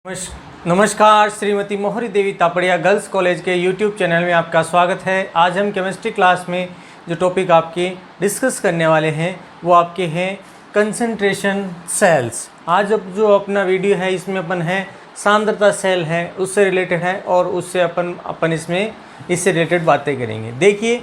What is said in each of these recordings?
नमस्कार, श्रीमती मोहरी देवी Tapadia girls college के यूट्यूब चैनल में आपका स्वागत है। आज हम केमिस्ट्री क्लास में जो टॉपिक आपके डिस्कस करने वाले हैं वो आपके हैं कंसंट्रेशन सेल्स। आज अब जो अपना वीडियो है इसमें अपन है सांद्रता सेल है उससे रिलेटेड है और उससे अपन इसमें इससे रिलेटेड बातें करेंगे। देखिए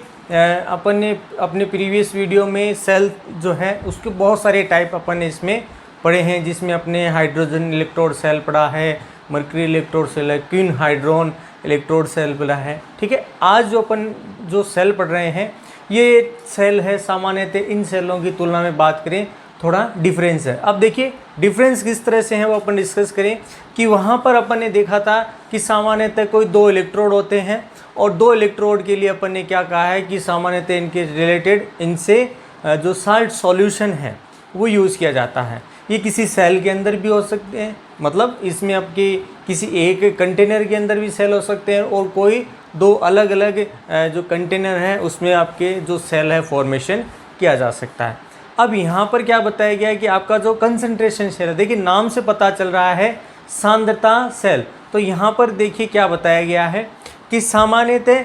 अपन ने अपने प्रीवियस वीडियो में सेल जो है उसके बहुत सारे टाइप अपन ने इसमें पढ़े हैं, जिसमें अपने हाइड्रोजन इलेक्ट्रोड सेल पढ़ा है, मर्क्यूरी इलेक्ट्रोड सेल है, क्वीन हाइड्रोन इलेक्ट्रोड सेल पढ़ा है। ठीक है, आज जो अपन जो सेल पढ़ रहे हैं ये सेल है सामान्यतः इन सेलों की तुलना में बात करें थोड़ा डिफरेंस है। अब देखिए डिफरेंस किस तरह से है वो अपन डिस्कस करें कि वहाँ पर अपन ने देखा था कि सामान्यतः कोई दो इलेक्ट्रोड होते हैं और दो इलेक्ट्रोड के लिए अपन ने क्या कहा है कि सामान्यतः इनके रिलेटेड इनसे जो साल्ट सॉल्यूशन है वो यूज़ किया जाता है। ये किसी सेल के अंदर भी हो सकते हैं, मतलब इसमें आपके किसी एक कंटेनर के अंदर भी सेल हो सकते हैं और कोई दो अलग अलग जो कंटेनर है उसमें आपके जो सेल है फॉर्मेशन किया जा सकता है। अब यहाँ पर क्या बताया गया है कि आपका जो कंसंट्रेशन सेल है, देखिए नाम से पता चल रहा है सांद्रता सेल, तो यहाँ पर देखिए क्या बताया गया है कि सामान्यतः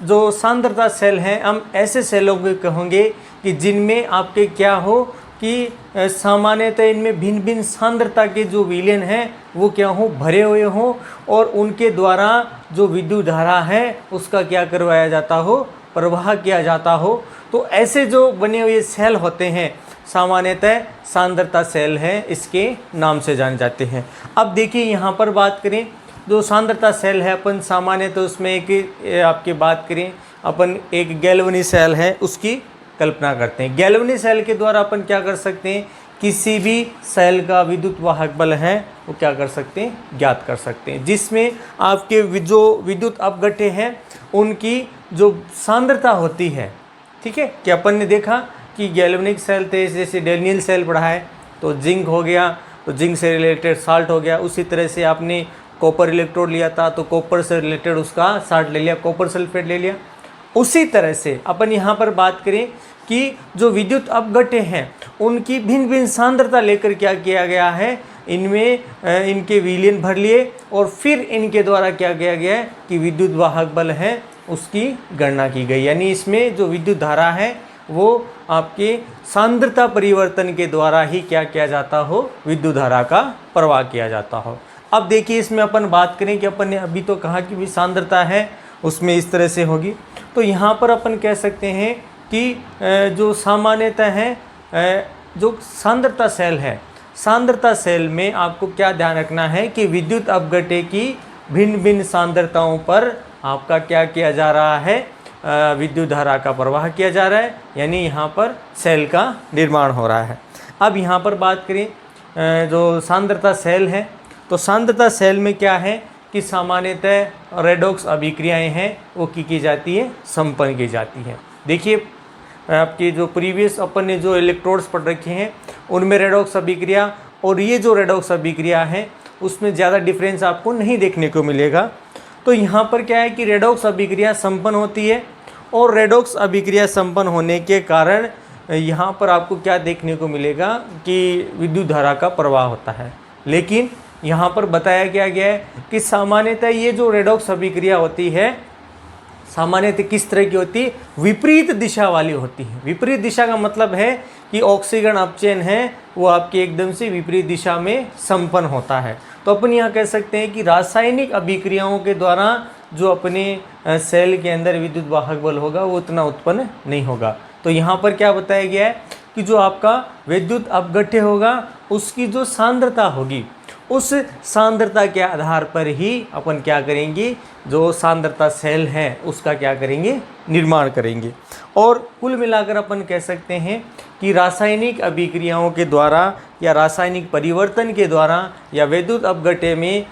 जो सांद्रता सेल हैं हम ऐसे सेलों को कहेंगे कि जिनमें आपके क्या हो कि सामान्यतः इनमें भिन्न भिन्न सांद्रता के जो विलयन हैं वो क्या हो भरे हुए हों और उनके द्वारा जो विद्युत धारा है उसका क्या करवाया जाता हो, प्रवाह किया जाता हो। तो ऐसे जो बने हुए सेल होते हैं सामान्यतः सांद्रता सेल हैं, इसके नाम से जाने जाते हैं। अब देखिए यहाँ पर बात करें जो सांद्रता सेल है अपन सामान्यतः उसमें एक आपकी बात करें अपन एक गैल्वेनी सेल है उसकी कल्पना करते हैं। गैल्वेनी सेल के द्वारा अपन क्या कर सकते हैं, किसी भी सेल का विद्युत वाहक बल है वो क्या कर सकते हैं, ज्ञात कर सकते हैं, जिसमें आपके जो विद्युत अपघट्य हैं उनकी जो सांद्रता होती है। ठीक है, कि अपन ने देखा कि गैल्वेनिक सेल थे, जैसे डेनियल सेल पढ़ा है तो जिंक हो गया तो जिंक से रिलेटेड साल्ट हो गया। उसी तरह से आपने कॉपर इलेक्ट्रोड लिया था तो कॉपर से रिलेटेड उसका साल्ट ले लिया, कॉपर सल्फेट ले लिया। उसी तरह से अपन यहाँ पर बात करें कि जो विद्युत अपघट्य हैं उनकी भिन्न भिन्न सांद्रता लेकर क्या किया गया है, इनमें इनके विलयन भर लिए और फिर इनके द्वारा क्या किया गया है कि विद्युत वाहक बल है उसकी गणना की गई। यानी इसमें जो विद्युत धारा है वो आपके सांद्रता परिवर्तन के द्वारा ही क्या किया जाता हो, विद्युत धारा का प्रवाह किया जाता हो। अब देखिए इसमें अपन बात करें कि अपन ने अभी तो कहा कि भी सांद्रता है उसमें इस तरह से होगी, तो यहाँ पर अपन कह सकते हैं कि जो सामान्यतः है जो सांद्रता सेल है, सांद्रता सेल में आपको क्या ध्यान रखना है कि विद्युत अपघट्य की भिन्न भिन्न सांद्रताओं पर आपका क्या किया जा रहा है, विद्युत धारा का प्रवाह किया जा रहा है, यानी यहाँ पर सेल का निर्माण हो रहा है। अब यहाँ पर बात करें जो सांद्रता सेल है तो सांद्रता सेल में क्या है कि सामान्यतः रेडॉक्स अभिक्रियाएं हैं वो की जाती है, संपन्न की जाती है। देखिए आपकी जो प्रीवियस अपन ने जो इलेक्ट्रोड्स पढ़ रखे हैं उनमें रेडॉक्स अभिक्रिया और ये जो रेडॉक्स अभिक्रिया है उसमें ज़्यादा डिफरेंस आपको नहीं देखने को मिलेगा। तो यहाँ पर क्या है कि रेडॉक्स अभिक्रिया संपन्न होती है और रेडॉक्स अभिक्रिया संपन्न होने के कारण यहाँ पर आपको क्या देखने को मिलेगा कि विद्युत धारा का प्रवाह होता है। लेकिन यहाँ पर बताया गया है कि सामान्यतः ये जो रेडॉक्स अभिक्रिया होती है सामान्यतः किस तरह की होती है, विपरीत दिशा वाली होती है। विपरीत दिशा का मतलब है कि ऑक्सीजन अपचयन है वो आपके एकदम से विपरीत दिशा में संपन्न होता है। तो अपन यहाँ कह सकते हैं कि रासायनिक अभिक्रियाओं के द्वारा जो अपने सेल के अंदर विद्युत वाहक बल होगा वो उतना उत्पन्न नहीं होगा। तो यहाँ पर क्या बताया गया है कि जो आपका विद्युत अपघट्य होगा उसकी जो सांद्रता होगी उस सांद्रता के आधार पर ही अपन क्या करेंगे, जो सांद्रता सेल है उसका क्या करेंगे, निर्माण करेंगे। और कुल मिलाकर अपन कह सकते हैं कि रासायनिक अभिक्रियाओं के द्वारा या रासायनिक परिवर्तन के द्वारा या विद्युत अपघट्य में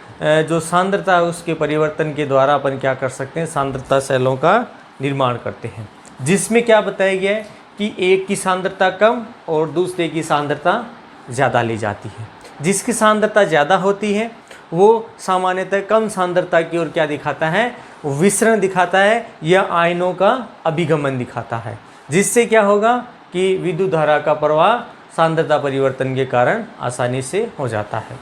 जो सांद्रता है उसके परिवर्तन के द्वारा अपन क्या कर सकते हैं, सांद्रता सेलों का निर्माण करते हैं। जिसमें क्या बताया गया है कि एक की सांद्रता कम और दूसरे की सांद्रता ज़्यादा ली जाती है। जिसकी सांद्रता ज़्यादा होती है वो सामान्यतः कम सांद्रता की ओर क्या दिखाता है, विसरण दिखाता है या आयनों का अभिगमन दिखाता है, जिससे क्या होगा कि विद्युत धारा का प्रवाह सांद्रता परिवर्तन के कारण आसानी से हो जाता है।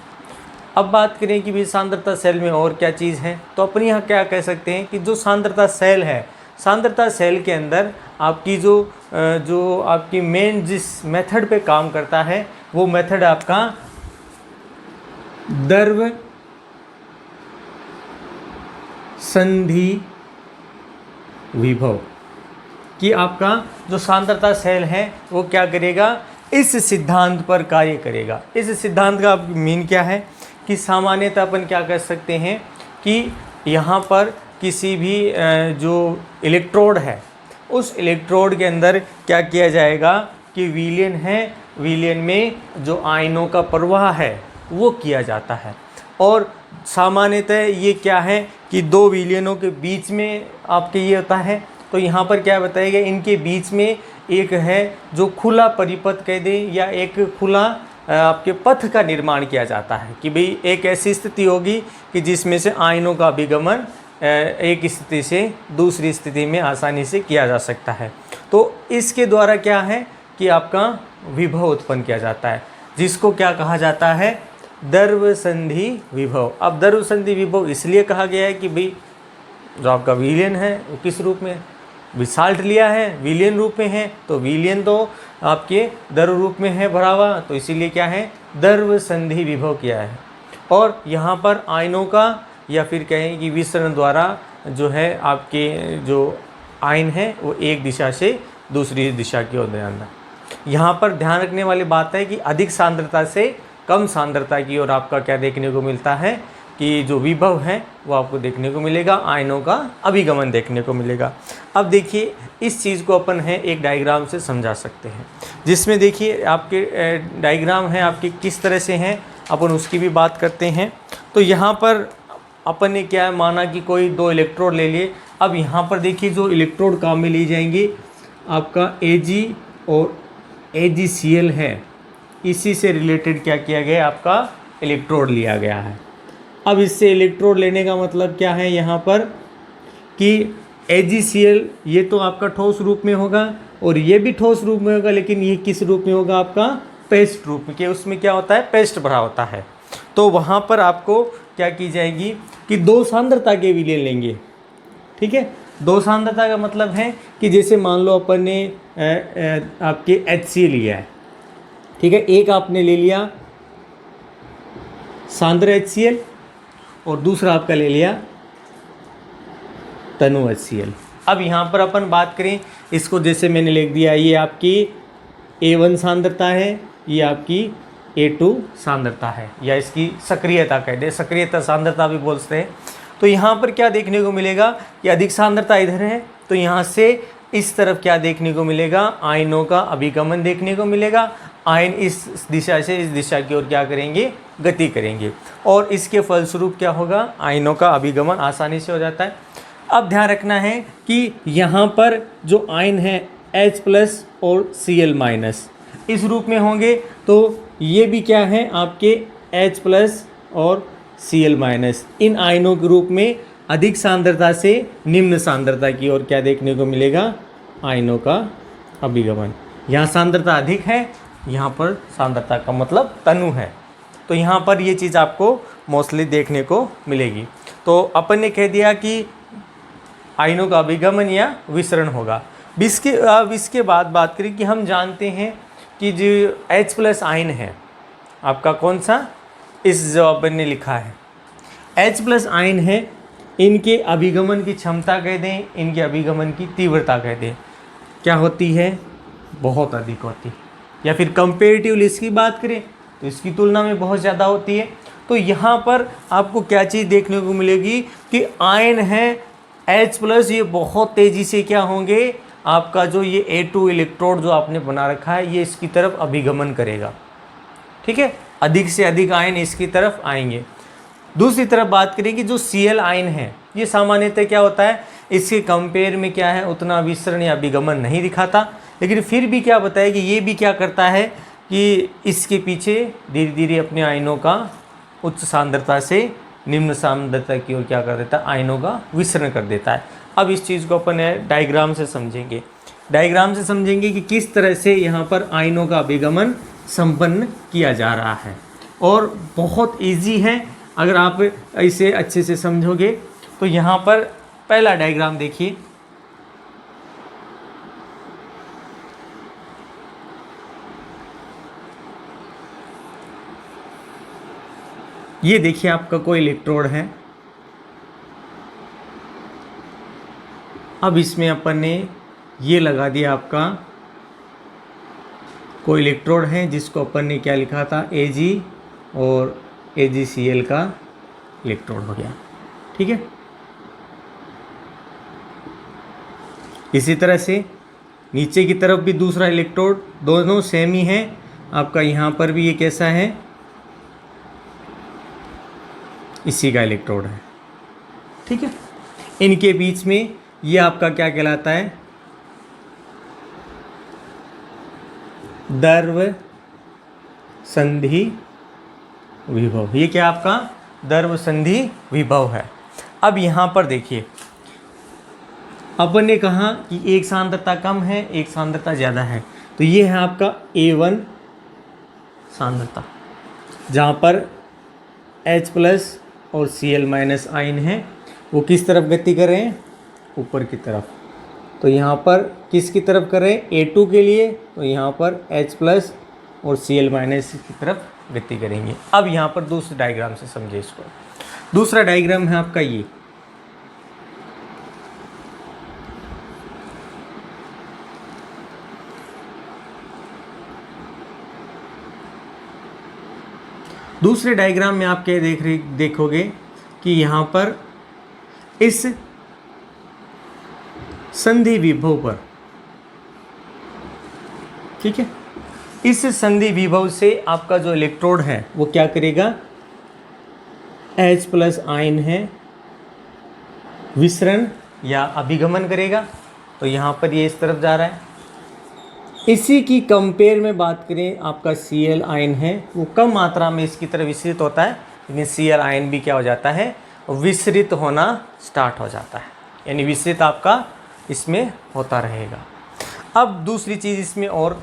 अब बात करें कि भाई सांद्रता सेल में और क्या चीज़ है, तो अपन यहाँ क्या कह सकते हैं कि जो सांद्रता सेल है, सांद्रता सेल के अंदर आपकी जो आपकी मेन जिस मेथड पे काम करता है वो मेथड आपका द्रव संधि विभव, कि आपका जो सांद्रता सेल है वो क्या करेगा, इस सिद्धांत पर कार्य करेगा। इस सिद्धांत का मीन क्या है कि सामान्यतः अपन क्या कर सकते हैं कि यहाँ पर किसी भी जो इलेक्ट्रोड है उस इलेक्ट्रोड के अंदर क्या किया जाएगा कि विलयन है, विलयन में जो आयनों का प्रवाह है वो किया जाता है। और सामान्यतः ये क्या है कि दो विलयनों के बीच में आपके ये होता है, तो यहाँ पर क्या बताया गया, इनके बीच में एक है जो खुला परिपथ कह दें या एक खुला आपके पथ का निर्माण किया जाता है कि भाई एक ऐसी स्थिति होगी कि जिसमें से आयनों का अभिगमन एक स्थिति से दूसरी स्थिति में आसानी से किया जा सकता है। तो इसके द्वारा क्या है कि आपका विभव उत्पन्न किया जाता है, जिसको क्या कहा जाता है, द्रव संधि विभव। अब द्रव संधि विभव इसलिए कहा गया है कि भाई जो आपका विलयन है वो किस रूप में, विसाल्ट लिया है, विलयन रूप में है, तो विलयन तो आपके द्रव रूप में है भरा हुआ, तो इसीलिए क्या है, द्रव संधि विभव किया है। और यहाँ पर आयनों का या फिर कहें कि विसरण द्वारा जो है आपके जो आयन है वो एक दिशा से दूसरी दिशा की ओर जाना। यहाँ पर ध्यान रखने वाली बात है कि अधिक सांद्रता से कम सांद्रता की ओर आपका क्या देखने को मिलता है कि जो विभव है वो आपको देखने को मिलेगा, आयनों का अभिगमन देखने को मिलेगा। अब देखिए इस चीज़ को अपन है एक डायग्राम से समझा सकते हैं, जिसमें देखिए आपके डायग्राम है आपके किस तरह से हैं, अपन उसकी भी बात करते हैं। तो यहाँ पर अपन ने क्या माना कि कोई दो इलेक्ट्रोड ले लिए। अब यहाँ पर देखिए जो इलेक्ट्रोड काम में ली जाएंगी आपका Ag और AgCl है, इसी से रिलेटेड क्या किया गया, आपका इलेक्ट्रोड लिया गया है। अब इससे इलेक्ट्रोड लेने का मतलब क्या है यहाँ पर कि AgCl ये तो आपका ठोस रूप में होगा और ये भी ठोस रूप में होगा, लेकिन ये किस रूप में होगा, आपका पेस्ट रूप में, कि उसमें क्या होता है, पेस्ट भरा होता है। तो वहाँ पर आपको क्या की जाएगी कि दो सांद्रता के विलयन लेंगे, ठीक है। दो सांद्रता का मतलब है कि जैसे मान लो अपन ने आपके HCl लिया है, ठीक है, एक आपने ले लिया सांद्र HCl और दूसरा आपका ले लिया तनु HCl। अब यहाँ पर अपन बात करें इसको, जैसे मैंने लिख दिया ये आपकी A1 सांद्रता है, ये आपकी A2 सांद्रता है, या इसकी सक्रियता कह दे, सक्रियता सांद्रता भी बोलते हैं। तो यहाँ पर क्या देखने को मिलेगा कि अधिक सांद्रता इधर है, तो यहाँ से इस तरफ क्या देखने को मिलेगा, आयनों का अभिगमन देखने को मिलेगा। आयन इस दिशा से इस दिशा की ओर क्या करेंगे, गति करेंगे, और इसके फलस्वरूप क्या होगा, आयनों का अभिगमन आसानी से हो जाता है। अब ध्यान रखना है कि यहाँ पर जो आयन है H+ और Cl- इस रूप में होंगे, तो ये भी क्या है आपके H+ और Cl-, इन आयनों के रूप में अधिक सांद्रता से निम्न सांद्रता की ओर क्या देखने को मिलेगा, आयनों का अभिगमन। यहाँ सांद्रता अधिक है, यहाँ पर सांद्रता का मतलब तनु है, तो यहाँ पर ये चीज़ आपको मोस्टली देखने को मिलेगी। तो अपन ने कह दिया कि आयनों का अभिगमन या विसरण होगा। अब इसके बाद बात करें कि हम जानते हैं कि जो H+ आयन है आपका कौन सा, इस जो अपन ने लिखा है H+ आयन है, इनके अभिगमन की क्षमता कह दें, इनके अभिगमन की तीव्रता कह दें, क्या होती है, बहुत अधिक होती है, या फिर कंपेरेटिवली इसकी बात करें तो इसकी तुलना में बहुत ज़्यादा होती है। तो यहाँ पर आपको क्या चीज़ देखने को मिलेगी कि आयन है H+, ये बहुत तेज़ी से क्या होंगे, आपका जो ये A2 इलेक्ट्रोड जो आपने बना रखा है ये इसकी तरफ अभिगमन करेगा, ठीक है, अधिक से अधिक आयन इसकी तरफ आएंगे। दूसरी तरफ बात करें कि जो Cl आयन है ये सामान्यतः क्या होता है, इसके कंपेयर में क्या है, उतना विसरण या अभिगमन नहीं दिखाता, लेकिन फिर भी क्या बताया कि ये भी क्या करता है कि इसके पीछे धीरे धीरे अपने आयनों का उच्च सांद्रता से निम्न सांद्रता की ओर क्या कर देता है, आयनों का विसरण कर देता है। अब इस चीज़ को अपन डायग्राम से समझेंगे, डायग्राम से समझेंगे कि किस तरह से यहाँ पर आयनों का अभिगमन संपन्न किया जा रहा है। और बहुत इजी है अगर आप इसे अच्छे से समझोगे। तो यहाँ पर पहला डायग्राम देखिए, ये देखिए आपका कोई इलेक्ट्रोड है। अब इसमें अपन ने ये लगा दिया, आपका कोई इलेक्ट्रोड है जिसको अपन ने क्या लिखा था, Ag, और AgCl का इलेक्ट्रोड हो गया, ठीक है। इसी तरह से नीचे की तरफ भी दूसरा इलेक्ट्रोड, दोनों सेम ही हैं। आपका यहाँ पर भी ये कैसा है, इसी का इलेक्ट्रोड है, ठीक है। इनके बीच में ये आपका क्या कहलाता है, द्रव संधि विभव। ये क्या आपका द्रव संधि विभव है। अब यहाँ पर देखिए, अपन ने कहा कि एक सांद्रता कम है, एक सांद्रता ज़्यादा है, तो ये है आपका A1 सांद्रता, जहाँ पर H+ और Cl- आयन है, वो किस तरफ गति कर रहे हैं, ऊपर की तरफ। तो यहाँ पर किसकी तरफ कर रहे हैं, A2 के लिए, तो यहाँ पर H+ और Cl- की तरफ गति करेंगे। अब यहाँ पर दूसरे डायग्राम से समझिए इसको। दूसरा डायग्राम है आपका ये, दूसरे डायग्राम में आप क्या देखोगे कि यहाँ पर इस संधि विभव पर, ठीक है, इस संधि विभव से आपका जो इलेक्ट्रोड है वो क्या करेगा, H+ आयन है, विसरण या अभिगमन करेगा। तो यहाँ पर ये इस तरफ जा रहा है। इसी की कंपेयर में बात करें, आपका Cl आयन है, वो कम मात्रा में इसकी तरफ विसरित होता है, लेकिन Cl आयन भी क्या हो जाता है, विसरित होना स्टार्ट हो जाता है, यानी विसरित आपका इसमें होता रहेगा। अब दूसरी चीज़ इसमें और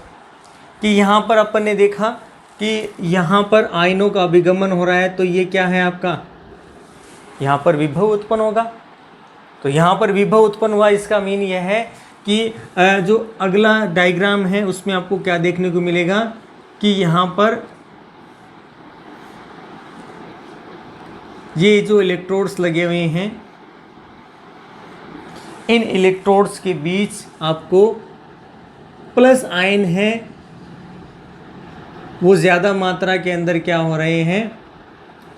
कि यहाँ पर अपन ने देखा कि यहाँ पर आयनों का अभिगमन हो रहा है, तो ये क्या है आपका, यहाँ पर विभव उत्पन्न होगा। तो यहाँ पर विभव उत्पन्न हुआ, इसका मीन यह है कि जो अगला डायग्राम है उसमें आपको क्या देखने को मिलेगा कि यहाँ पर ये जो इलेक्ट्रोड्स लगे हुए हैं, इन इलेक्ट्रोड्स के बीच आपको प्लस आयन है, वो ज़्यादा मात्रा के अंदर क्या हो रहे हैं,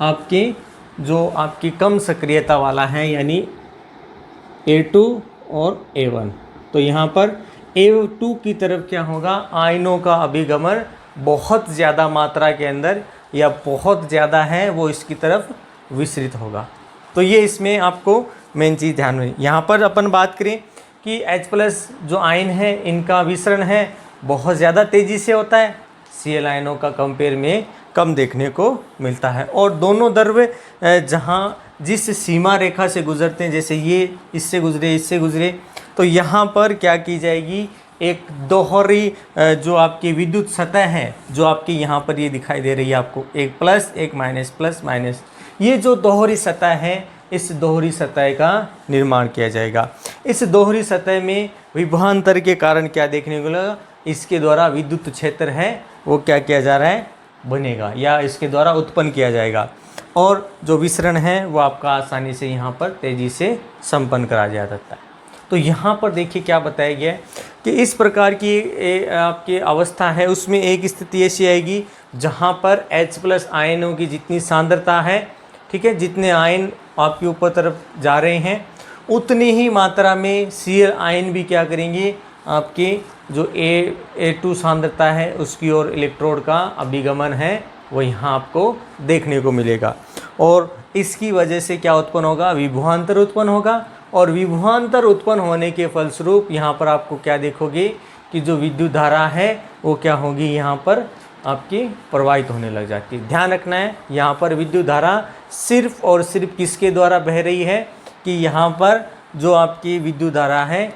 आपके जो आपकी कम सक्रियता वाला है, यानी A2 और A1। तो यहाँ पर A2 की तरफ क्या होगा, आयनों का अभिगमन बहुत ज़्यादा मात्रा के अंदर या बहुत ज़्यादा है, वो इसकी तरफ विसरित होगा। तो ये इसमें आपको मेन चीज़ ध्यान में। यहाँ पर अपन बात करें कि H+ जो आयन है, इनका विसरण है बहुत ज़्यादा तेज़ी से होता है, Cl आयनों का कंपेयर में कम देखने को मिलता है। और दोनों द्रव्य जहाँ जिस सीमा रेखा से गुजरते हैं, जैसे ये इससे गुजरे, इससे गुजरे, तो यहाँ पर क्या की जाएगी, एक दोहरी जो आपकी विद्युत सतह है, जो आपकी यहाँ पर ये दिखाई दे रही है आपको, एक प्लस एक माइनस, प्लस माइनस, ये जो दोहरी सतह है, इस दोहरी सतह का निर्माण किया जाएगा। इस दोहरी सतह में विभवांतर के कारण क्या देखने को मिलेगा, इसके द्वारा विद्युत क्षेत्र है वो क्या किया जा रहा है, बनेगा, या इसके द्वारा उत्पन्न किया जाएगा। और जो विसरण है वो आपका आसानी से यहाँ पर तेज़ी से संपन्न करा जा सकता है। तो यहाँ पर देखिए क्या बताया गया है कि इस प्रकार की आपकी अवस्था है, उसमें एक स्थिति ऐसी आएगी जहाँ पर H+ आयनों की जितनी सांद्रता है, ठीक है, जितने आयन आपके ऊपर तरफ जा रहे हैं, उतनी ही मात्रा में Cl आयन भी क्या करेंगे, आपके जो A2 सांद्रता है उसकी ओर इलेक्ट्रोड का अभिगमन है वो यहाँ आपको देखने को मिलेगा। और इसकी वजह से क्या उत्पन्न होगा, विभवांतर उत्पन्न होगा। और विभवांतर उत्पन्न होने के फलस्वरूप यहाँ पर आपको क्या देखोगे कि जो विद्युत धारा है वो क्या होगी, यहाँ पर आपकी प्रवाहित होने लग जाती है। ध्यान रखना है, यहाँ पर विद्युत धारा सिर्फ और सिर्फ किसके द्वारा बह रही है कि यहाँ पर जो आपकी विद्युत धारा है,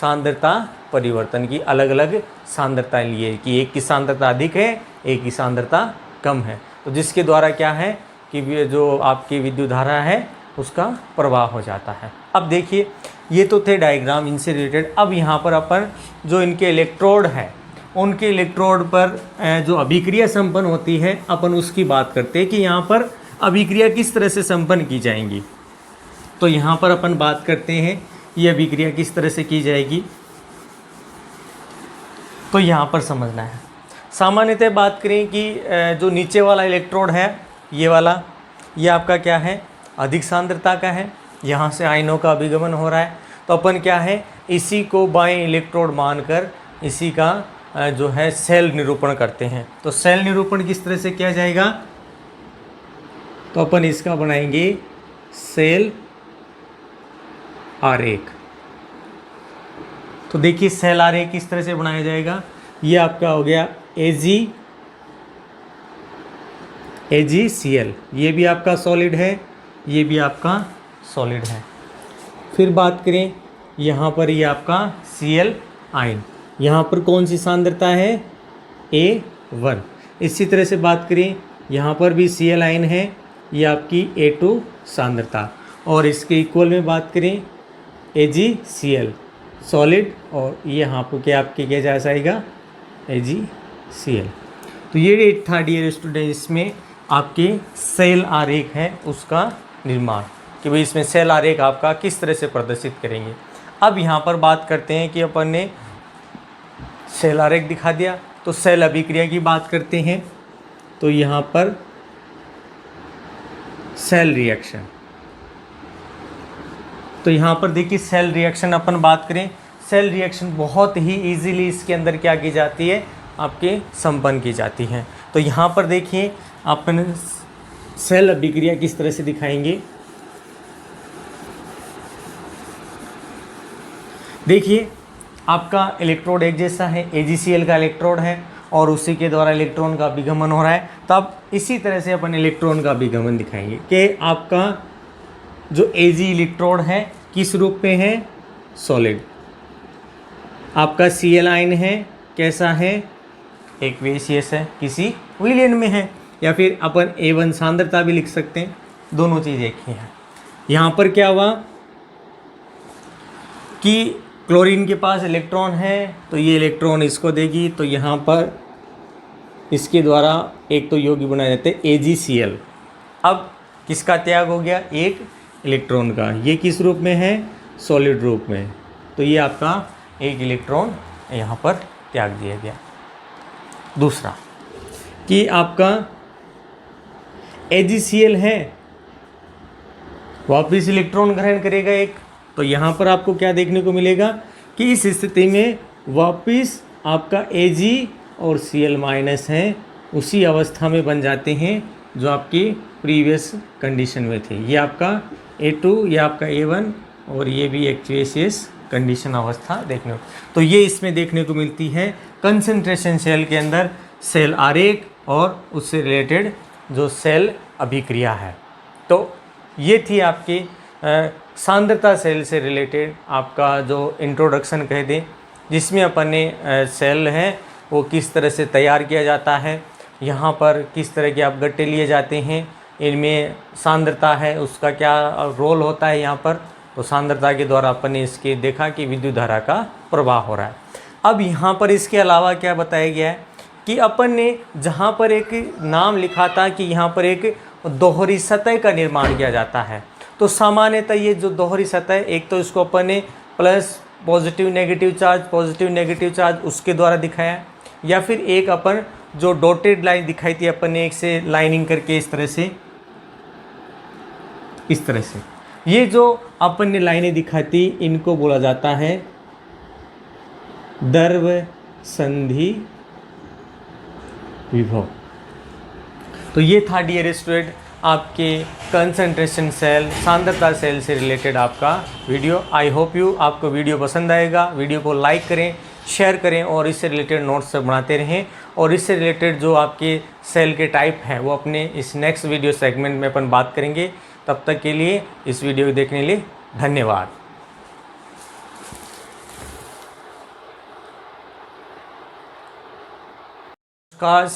सांद्रता परिवर्तन की अलग अलग सांद्रता लिए कि एक की सांद्रता अधिक है, एक की सांद्रता कम है। तो जिसके द्वारा क्या है कि जो आपकी विद्युत धारा है उसका प्रवाह हो जाता है। अब देखिए ये तो थे डायग्राम इनसे रिलेटेड। अब यहाँ पर अपन जो इनके इलेक्ट्रोड है उनके इलेक्ट्रोड पर जो अभिक्रिया संपन्न होती है अपन उसकी बात करते हैं कि यहाँ पर अभिक्रिया किस तरह से संपन्न की जाएंगी। तो यहाँ पर अपन बात करते हैं ये अभिक्रिया किस तरह से की जाएगी। तो यहाँ पर समझना है, सामान्यतः बात करें कि जो नीचे वाला इलेक्ट्रोड है ये वाला, ये आपका क्या है अधिक सांद्रता का है, यहाँ से आयनों का अभिगमन हो रहा है। तो अपन क्या है इसी को बाएं इलेक्ट्रोड मानकर इसी का जो है सेल निरूपण करते हैं। तो सेल निरूपण किस तरह से किया जाएगा, तो अपन इसका बनाएंगे सेल आरेख। तो देखिए सेल आरेख किस तरह से बनाया जाएगा, ये आपका हो गया AgCl, ये भी आपका सॉलिड है, ये भी आपका सॉलिड है। फिर बात करें यहाँ पर ये आपका Cl आयन, यहाँ पर कौन सी सांद्रता है A1। इसी तरह से बात करें यहाँ पर भी Cl आयन है, ये आपकी A2 सांद्रता। और इसके इक्वल में बात करें AgCl सॉलिड, और ये यहाँ पर क्या आपके क्या जा जाएगा AgCl। तो ये था डियर स्टूडेंट इसमें आपके सेल आरेख है उसका निर्माण, कि भाई इसमें सेल आरेख आपका किस तरह से प्रदर्शित करेंगे। अब यहाँ पर बात करते हैं कि अपन ने सेल आरेख दिखा दिया, तो सेल अभिक्रिया की बात करते हैं। तो यहाँ पर सेल रिएक्शन, तो यहाँ पर देखिए सेल रिएक्शन अपन बात करें, सेल रिएक्शन बहुत ही इजीली इसके अंदर क्या की जाती है आपके संपन्न की जाती है। तो यहाँ पर देखिए अपन सेल अभिक्रिया किस तरह से दिखाएंगे। देखिए आपका इलेक्ट्रोड एक जैसा है, AgCl का इलेक्ट्रोड है और उसी के द्वारा इलेक्ट्रॉन का अभिगमन हो रहा है। तब इसी तरह से अपन इलेक्ट्रॉन का अभिगमन दिखाएंगे कि आपका जो Ag इलेक्ट्रोड है किस रूप में है सॉलिड, आपका Cl आयन है कैसा है एक्वेसियस है, किसी विलयन में है, या फिर अपन A1 सांद्रता भी लिख सकते हैं, दोनों चीज़ एक ही है। यहाँ पर क्या हुआ कि क्लोरीन के पास इलेक्ट्रॉन है तो ये इलेक्ट्रॉन इसको देगी, तो यहाँ पर इसके द्वारा एक तो यौगिक बनाए जाते हैं AgCl। अब किसका त्याग हो गया, एक इलेक्ट्रॉन का, ये किस रूप में है सॉलिड रूप में, तो ये आपका एक इलेक्ट्रॉन यहाँ पर त्याग दिया गया। दूसरा कि आपका AgCl है वापिस इलेक्ट्रॉन ग्रहण करेगा एक, तो यहाँ पर आपको क्या देखने को मिलेगा कि इस स्थिति में वापिस आपका Ag और Cl माइनस हैं उसी अवस्था में बन जाते हैं जो आपकी प्रीवियस कंडीशन में थे। ये आपका A2, ये आपका A1 और ये भी एक्वेसियस कंडीशन अवस्था देखने को, तो ये इसमें देखने को मिलती है कंसंट्रेशन सेल के अंदर सेल आरेख और उससे रिलेटेड जो सेल अभिक्रिया है। तो ये थी आपकी सांद्रता सेल से रिलेटेड आपका जो इंट्रोडक्शन कह दें, जिसमें अपन ने सेल है वो किस तरह से तैयार किया जाता है, यहाँ पर किस तरह के आप गट्टे लिए जाते हैं, इनमें सांद्रता है उसका क्या रोल होता है यहाँ पर, तो सांद्रता के द्वारा अपन ने इसके देखा कि विद्युत धारा का प्रवाह हो रहा है। अब यहाँ पर इसके अलावा क्या बताया गया है कि अपन ने जहाँ पर एक नाम लिखा था कि यहाँ पर एक दोहरी सतह का निर्माण किया जाता है, तो सामान्यतः ये जो दोहरी सतह, एक तो इसको अपन ने प्लस पॉजिटिव नेगेटिव चार्ज उसके द्वारा दिखाया, या फिर एक अपन जो डॉटेड लाइन दिखाई थी अपन ने एक से लाइनिंग करके इस तरह से ये जो अपन ने लाइनें दिखाई थी इनको बोला जाता है द्रव संधि विभव। तो ये था डियर स्टूडेंट आपके कंसंट्रेशन सेल सांद्रता सेल से रिलेटेड आपका वीडियो। आई होप यू आपको वीडियो पसंद आएगा। वीडियो को लाइक करें, शेयर करें और इससे रिलेटेड नोट्स बनाते रहें, और इससे रिलेटेड जो आपके सेल के टाइप हैं वो अपने इस नेक्स्ट वीडियो सेगमेंट में अपन बात करेंगे। तब तक के लिए इस वीडियो को देखने के लिए धन्यवाद। नमस्कार।